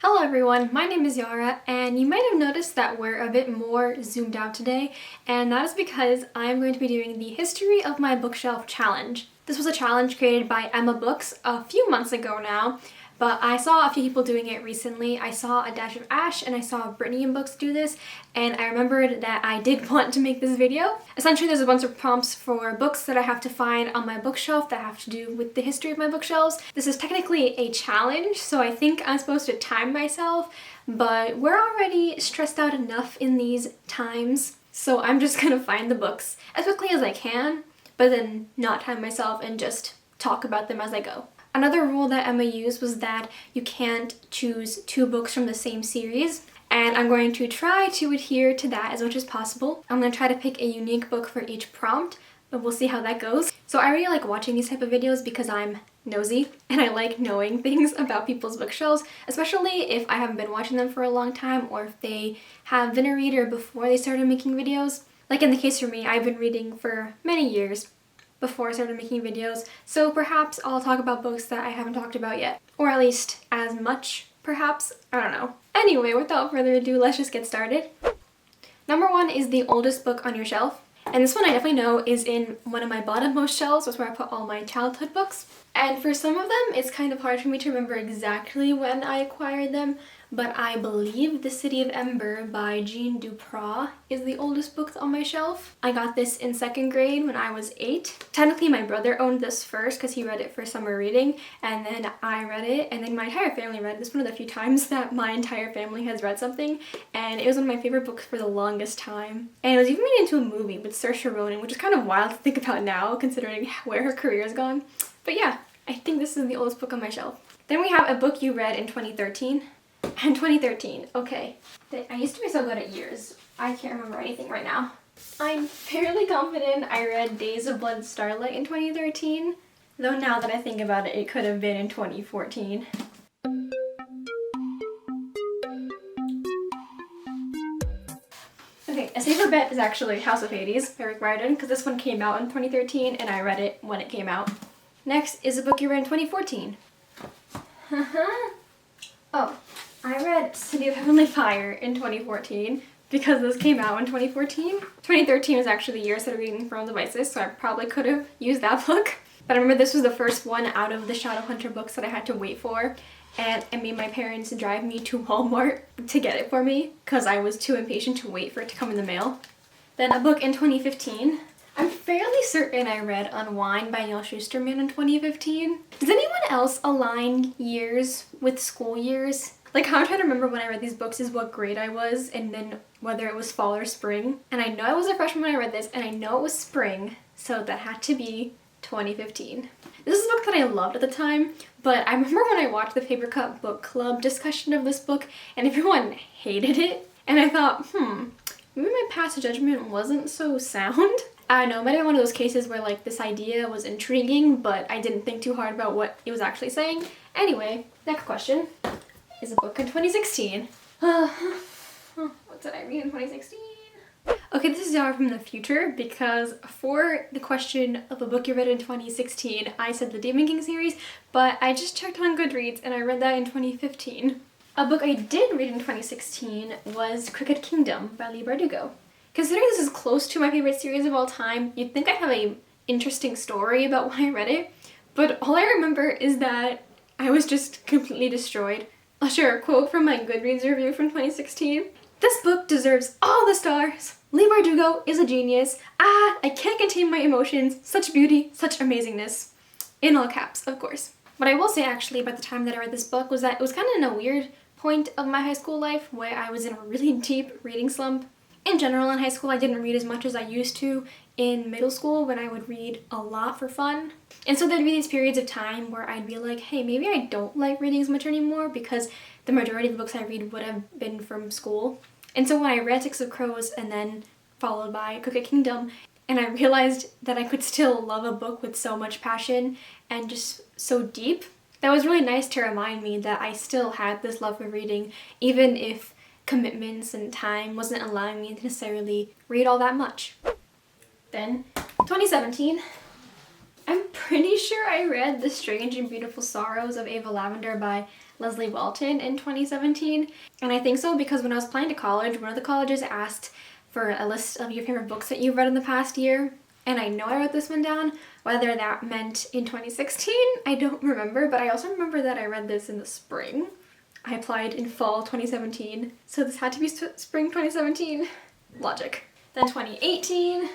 Hello everyone, my name is Yara, and you might have noticed that we're a bit more zoomed out today, and that is because I'm going to be doing the History of My Bookshelf challenge. This was a challenge created by Emma Books a few months ago now, but I saw a few people doing it recently. I saw a dash of Ash and I saw Brittany in Books do this, and I remembered that I did want to make this video. Essentially, there's a bunch of prompts for books that I have to find on my bookshelf that have to do with the history of my bookshelves. This is technically a challenge, so I think I'm supposed to time myself, but we're already stressed out enough in these times, so I'm just gonna find the books as quickly as I can, but then not time myself and just talk about them as I go. Another rule that Emma used was that you can't choose two books from the same series, and I'm going to try to adhere to that as much as possible. I'm going to try to pick a unique book for each prompt, but we'll see how that goes. So I really like watching these type of videos because I'm nosy and I like knowing things about people's bookshelves, especially if I haven't been watching them for a long time or if they have been a reader before they started making videos. Like in the case for me, I've been reading for many years before I started making videos, so perhaps I'll talk about books that I haven't talked about yet. Or at least as much, perhaps? I don't know. Anyway, without further ado, let's just get started. Number one is the oldest book on your shelf. And this one I definitely know is in one of my bottommost shelves. That's where I put all my childhood books. And for some of them, it's kind of hard for me to remember exactly when I acquired them, but I believe The City of Ember by Jean Duprat is the oldest book on my shelf. I got this in second grade when I was 8. Technically, my brother owned this first because he read it for summer reading, and then I read it, and then my entire family read it. This is one of the few times that my entire family has read something, and it was one of my favorite books for the longest time. And it was even made into a movie with Saoirse Ronan, which is kind of wild to think about now, considering where her career has gone. But yeah, I think this is the oldest book on my shelf. Then we have a book you read in 2013. And 2013, okay. I used to be so good at years. I can't remember anything right now. I'm fairly confident I read Days of Blood and Starlight in 2013, though now that I think about it, it could have been in 2014. Okay, a safer bet is actually House of Hades by Rick Riordan, because this one came out in 2013 and I read it when it came out. Next is a book you read in 2014. Oh, I read City of Heavenly Fire in 2014 because this came out in 2014. 2013 was actually the year I started reading For All Devices, so I probably could have used that book. But I remember this was the first one out of the Shadowhunter books that I had to wait for, and I made my parents drive me to Walmart to get it for me because I was too impatient to wait for it to come in the mail. Then a book in 2015. I'm fairly certain I read Unwind by Neil Shusterman in 2015. Does anyone else align years with school years? Like, how I'm trying to remember when I read these books is what grade I was and then whether it was fall or spring. And I know I was a freshman when I read this, and I know it was spring, so that had to be 2015. This is a book that I loved at the time, but I remember when I watched the Paper Cut Book Club discussion of this book and everyone hated it, and I thought, maybe my past judgment wasn't so sound. I don't know, it might have been one of those cases where like this idea was intriguing, but I didn't think too hard about what it was actually saying. Anyway, next question is a book in 2016. What did I read in 2016? Okay, this is Yara from the future because for the question of a book you read in 2016, I said the Demon King series, but I just checked on Goodreads and I read that in 2015. A book I did read in 2016 was Crooked Kingdom by Leigh Bardugo. Considering this is close to my favorite series of all time, you'd think I'd have an interesting story about when I read it, but all I remember is that I was just completely destroyed. I'll share a quote from my Goodreads review from 2016. "This book deserves all the stars. Leigh Bardugo is a genius. I can't contain my emotions. Such beauty, such amazingness." In all caps, of course. What I will say actually about the time that I read this book was that it was kind of in a weird point of my high school life where I was in a really deep reading slump. In general, in high school, I didn't read as much as I used to in middle school when I would read a lot for fun. And so there'd be these periods of time where I'd be like, hey, maybe I don't like reading as much anymore because the majority of the books I read would have been from school. And so when I read Six of Crows and then followed by Crooked Kingdom, and I realized that I could still love a book with so much passion and just so deep, that was really nice to remind me that I still had this love for reading, even if commitments and time wasn't allowing me to necessarily read all that much. Then 2017, I'm pretty sure I read The Strange and Beautiful Sorrows of Ava Lavender by Leslie Walton in 2017. And I think so because when I was applying to college, one of the colleges asked for a list of your favorite books that you've read in the past year. And I know I wrote this one down. Whether that meant in 2016, I don't remember. But I also remember that I read this in the spring. I applied in fall 2017. So this had to be spring 2017. Logic. Then 2018,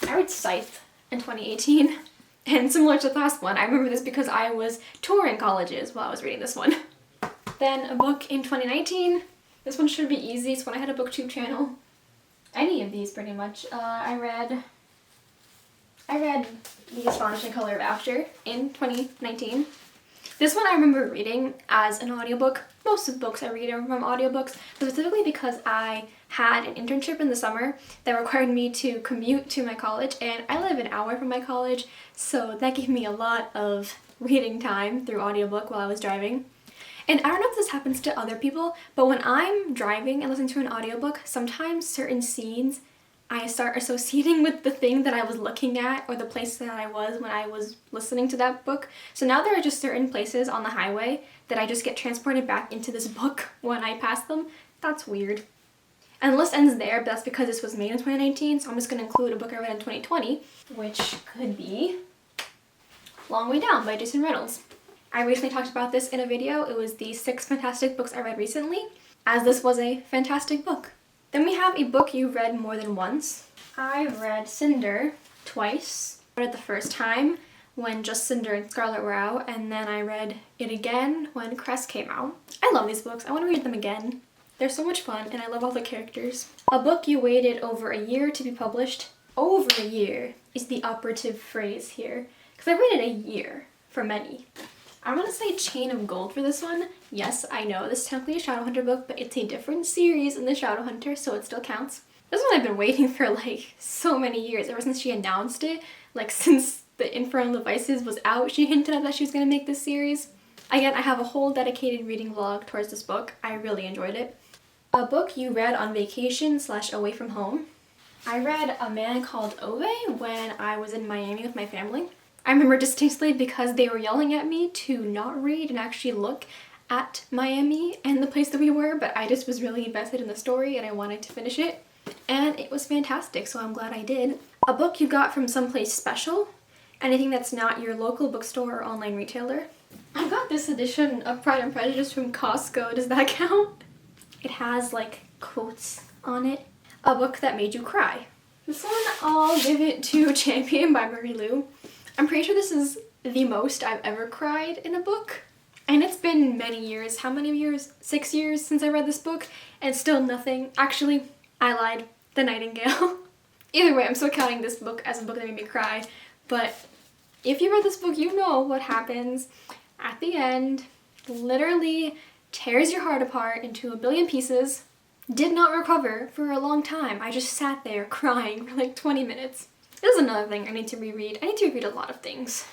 I read Scythe in 2018. And similar to the last one, I remember this because I was touring colleges while I was reading this one. Then a book in 2019. This one should be easy. It's when I had a booktube channel. Any of these pretty much. I read The Astonishing Color of After in 2019. This one I remember reading as an audiobook. Most of the books I read are from audiobooks, but specifically because I had an internship in the summer that required me to commute to my college, and I live an hour from my college, so that gave me a lot of reading time through audiobook while I was driving. And I don't know if this happens to other people, but when I'm driving and listening to an audiobook, sometimes certain scenes I start associating with the thing that I was looking at or the place that I was when I was listening to that book. So now there are just certain places on the highway that I just get transported back into this book when I pass them. That's weird. And the list ends there, but that's because this was made in 2019, so I'm just going to include a book I read in 2020, which could be Long Way Down by Jason Reynolds. I recently talked about this in a video. It was the 6 fantastic books I read recently, as this was a fantastic book. Then we have a book you read more than once. I read Cinder twice. I read it the first time when just Cinder and Scarlet were out, and then I read it again when Crest came out. I love these books. I want to read them again. They're so much fun, and I love all the characters. A book you waited over a year to be published. Over a year is the operative phrase here, because I waited a year for many. I'm gonna say Chain of Gold for this one. Yes, I know this is technically a Shadowhunter book, but it's a different series in the Shadowhunter, so it still counts. This one I've been waiting for like so many years, ever since she announced it. Like since the Infernal Devices was out, she hinted at that she was gonna make this series. Again, I have a whole dedicated reading vlog towards this book. I really enjoyed it. A book you read on vacation / away from home. I read A Man Called Ove when I was in Miami with my family. I remember distinctly because they were yelling at me to not read and actually look at Miami and the place that we were, but I just was really invested in the story and I wanted to finish it. And it was fantastic, so I'm glad I did. A book you got from someplace special. Anything that's not your local bookstore or online retailer. I got this edition of Pride and Prejudice from Costco. Does that count? It has like quotes on it. A book that made you cry. This one I'll give it to Champion by Marie Lu. I'm pretty sure this is the most I've ever cried in a book. And it's been many years. How many years? 6 years since I read this book, and still nothing. Actually, I lied. The Nightingale. Either way, I'm still counting this book as a book that made me cry. But if you read this book, you know what happens at the end. Literally tears your heart apart into a billion pieces. Did not recover for a long time. I just sat there crying for like 20 minutes. This is another thing I need to reread. I need to reread a lot of things.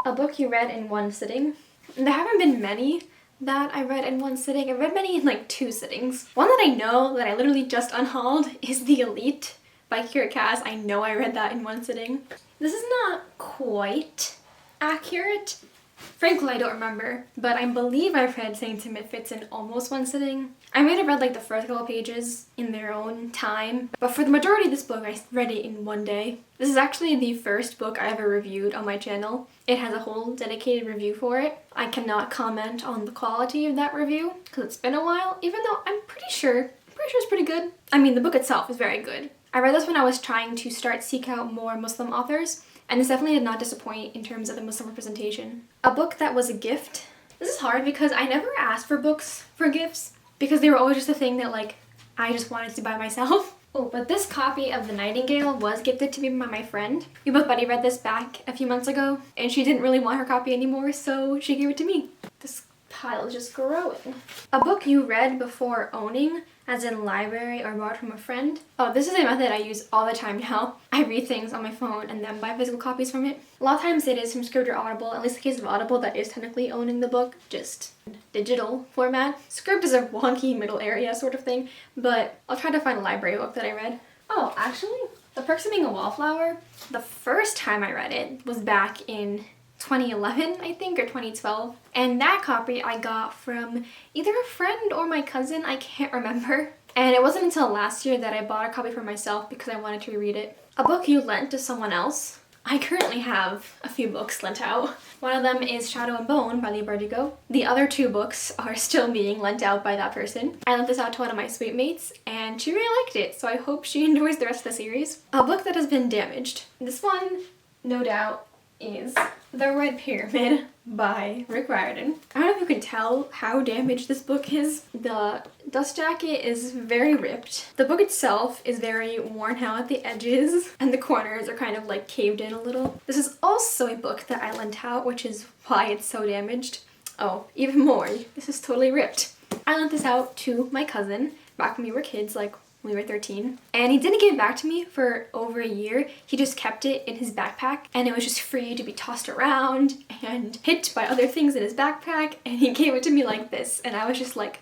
A book you read in one sitting. There haven't been many that I read in one sitting. I've read many in like 2 sittings. One that I know that I literally just unhauled is The Elite by Kira Cass. I know I read that in one sitting. This is not quite accurate. Frankly, I don't remember, but I believe I've read Saints and Misfits in almost one sitting. I might have read like the first couple pages in their own time, but for the majority of this book, I read it in one day. This is actually the first book I ever reviewed on my channel. It has a whole dedicated review for it. I cannot comment on the quality of that review because it's been a while, even though I'm pretty sure it's pretty good. I mean, the book itself is very good. I read this when I was trying to seek out more Muslim authors, and this definitely did not disappoint in terms of the Muslim representation. A book that was a gift. This is hard because I never asked for books for gifts because they were always just a thing that like I just wanted to buy myself. Oh, but this copy of The Nightingale was gifted to me by my friend. We both buddy read this back a few months ago and she didn't really want her copy anymore, so she gave it to me. This pile is just growing. A book you read before owning, as in library or borrowed from a friend. Oh, this is a method I use all the time now. I read things on my phone and then buy physical copies from it. A lot of times it is from Scribd or Audible, at least in the case of Audible that is technically owning the book, just digital format. Scribd is a wonky middle area sort of thing, but I'll try to find a library book that I read. Oh, actually, The Perks of Being a Wallflower, the first time I read it was back in 2011, I think, or 2012. And that copy I got from either a friend or my cousin, I can't remember. And it wasn't until last year that I bought a copy for myself because I wanted to reread it. A book you lent to someone else. I currently have a few books lent out. One of them is Shadow and Bone by Leigh Bardugo. The other two books are still being lent out by that person. I lent this out to one of my sweet mates and she really liked it, so I hope she enjoys the rest of the series. A book that has been damaged. This one, no doubt, is The Red Pyramid by Rick Riordan. I don't know if you can tell how damaged this book is. The dust jacket is very ripped. The book itself is very worn out at the edges and the corners are kind of like caved in a little. This is also a book that I lent out, which is why it's so damaged. Oh, even more, this is totally ripped. I lent this out to my cousin back when we were kids, like when we were 13, and he didn't give it back to me for over a year. He just kept it in his backpack and it was just free to be tossed around and hit by other things in his backpack, and he gave it to me like this and I was just like,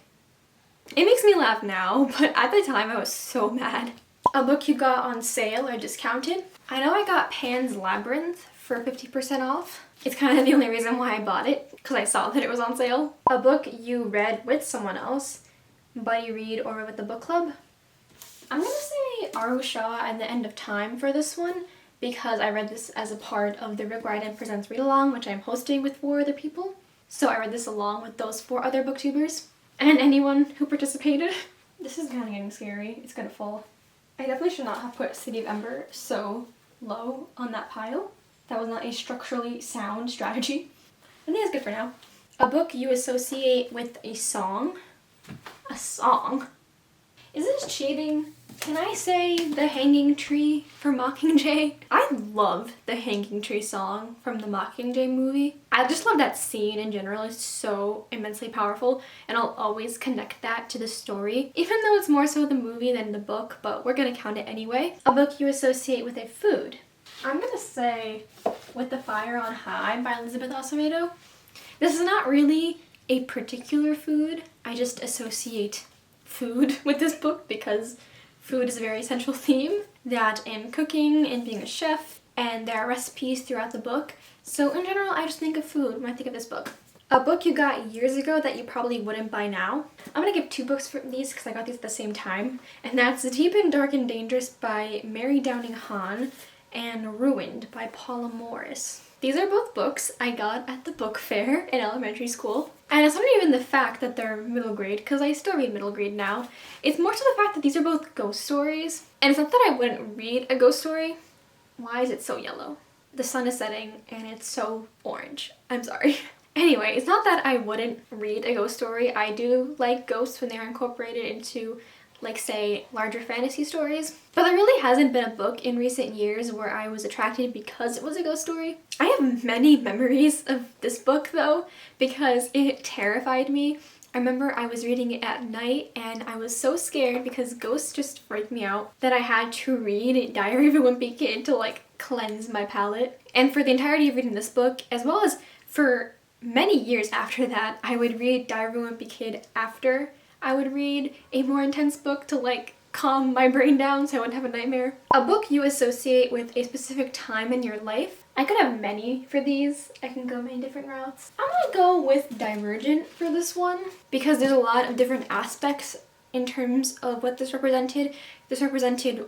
it makes me laugh now, but at the time I was so mad. A book you got on sale or discounted. I know I got Pan's Labyrinth for 50% off. It's kind of the only reason why I bought it, because I saw that it was on sale. A book you read with someone else, buddy read or read with the book club. I'm gonna say Aru Shah and the End of Time for this one because I read this as a part of the Rick Riordan Presents Read Along, which I'm hosting with 4 other people. So I read this along with those 4 other booktubers and anyone who participated. This is kind of getting scary. It's gonna fall. I definitely should not have put City of Ember so low on that pile. That was not a structurally sound strategy. I think it's good for now. A book you associate with a song. A song? Is this cheating? Can I say The Hanging Tree for Mockingjay? I love the Hanging Tree song from the Mockingjay movie. I just love that scene in general. It's so immensely powerful and I'll always connect that to the story, even though it's more so the movie than the book, but we're gonna count it anyway. A book you associate with a food. I'm gonna say With the Fire on High by Elizabeth Acevedo. This is not really a particular food. I just associate food with this book because food is a very central theme that in cooking and being a chef, and there are recipes throughout the book. So in general, I just think of food when I think of this book. A book you got years ago that you probably wouldn't buy now. I'm gonna give 2 books for these because I got these at the same time, and that's Deep and Dark and Dangerous by Mary Downing Hahn and Ruined by Paula Morris. These are both books I got at the book fair in elementary school. And it's not even the fact that they're middle grade, because I still read middle grade now. It's more to the fact that these are both ghost stories. And it's not that I wouldn't read a ghost story. Why is it so yellow? The sun is setting and it's so orange. I'm sorry. Anyway, it's not that I wouldn't read a ghost story. I do like ghosts when they're incorporated into, like, say, larger fantasy stories. But there really hasn't been a book in recent years where I was attracted because it was a ghost story. I have many memories of this book though, because it terrified me. I remember I was reading it at night and I was so scared because ghosts just freaked me out that I had to read Diary of a Wimpy Kid to like cleanse my palate. And for the entirety of reading this book, as well as for many years after that, I would read Diary of a Wimpy Kid after I would read a more intense book to like calm my brain down so I wouldn't have a nightmare. A book you associate with a specific time in your life. I could have many for these. I can go many different routes. I'm gonna go with Divergent for this one because there's a lot of different aspects in terms of what this represented. This represented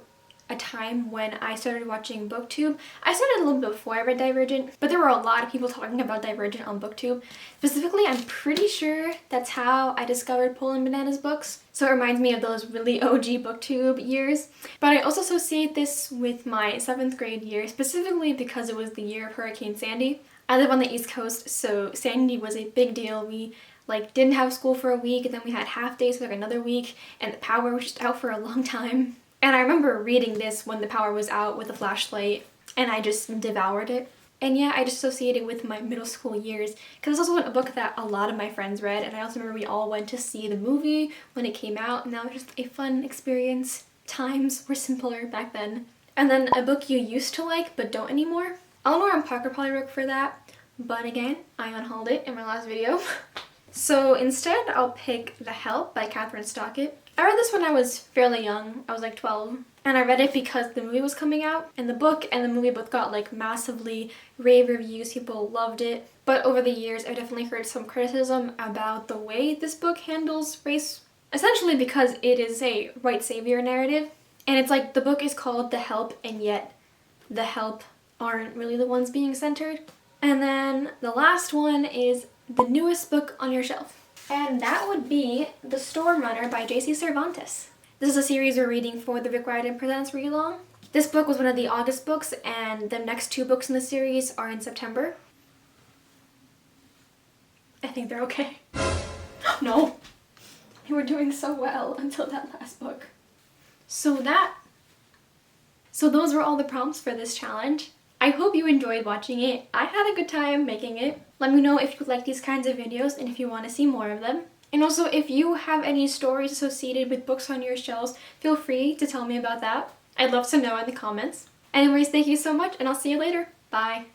a time when I started watching BookTube. I started a little bit before I read Divergent, but there were a lot of people talking about Divergent on BookTube. Specifically, I'm pretty sure that's how I discovered Poland Bananas books. So it reminds me of those really OG BookTube years. But I also associate this with my 7th grade year, specifically because it was the year of Hurricane Sandy. I live on the East Coast, so Sandy was a big deal. We like didn't have school for a week, and then we had half days for like another week, and the power was just out for a long time. And I remember reading this when the power was out with a flashlight, and I just devoured it. And yeah, I just associate it with my middle school years, because it's also a book that a lot of my friends read, and I also remember we all went to see the movie when it came out, and that was just a fun experience. Times were simpler back then. And then a book you used to like but don't anymore. Eleanor and Parker probably work for that, but again, I unhauled it in my last video. So instead, I'll pick The Help by Catherine Stockett. I read this when I was fairly young. I was like 12. And I read it because the movie was coming out. And the book and the movie both got like massively rave reviews. People loved it. But over the years, I've definitely heard some criticism about the way this book handles race. Essentially because it is a white savior narrative. And it's like the book is called The Help, and yet the help aren't really the ones being centered. And then the last one is the newest book on your shelf. And that would be The Storm Runner by J.C. Cervantes. This is a series we're reading for the Rick Riordan Presents Read Along. This book was one of the August books, and the next 2 books in the series are in September. I think they're okay. No. They were doing so well until that last book. So those were all the prompts for this challenge. I hope you enjoyed watching it. I had a good time making it. Let me know if you like these kinds of videos and if you want to see more of them. And also, if you have any stories associated with books on your shelves, feel free to tell me about that. I'd love to know in the comments. Anyways, thank you so much, and I'll see you later. Bye.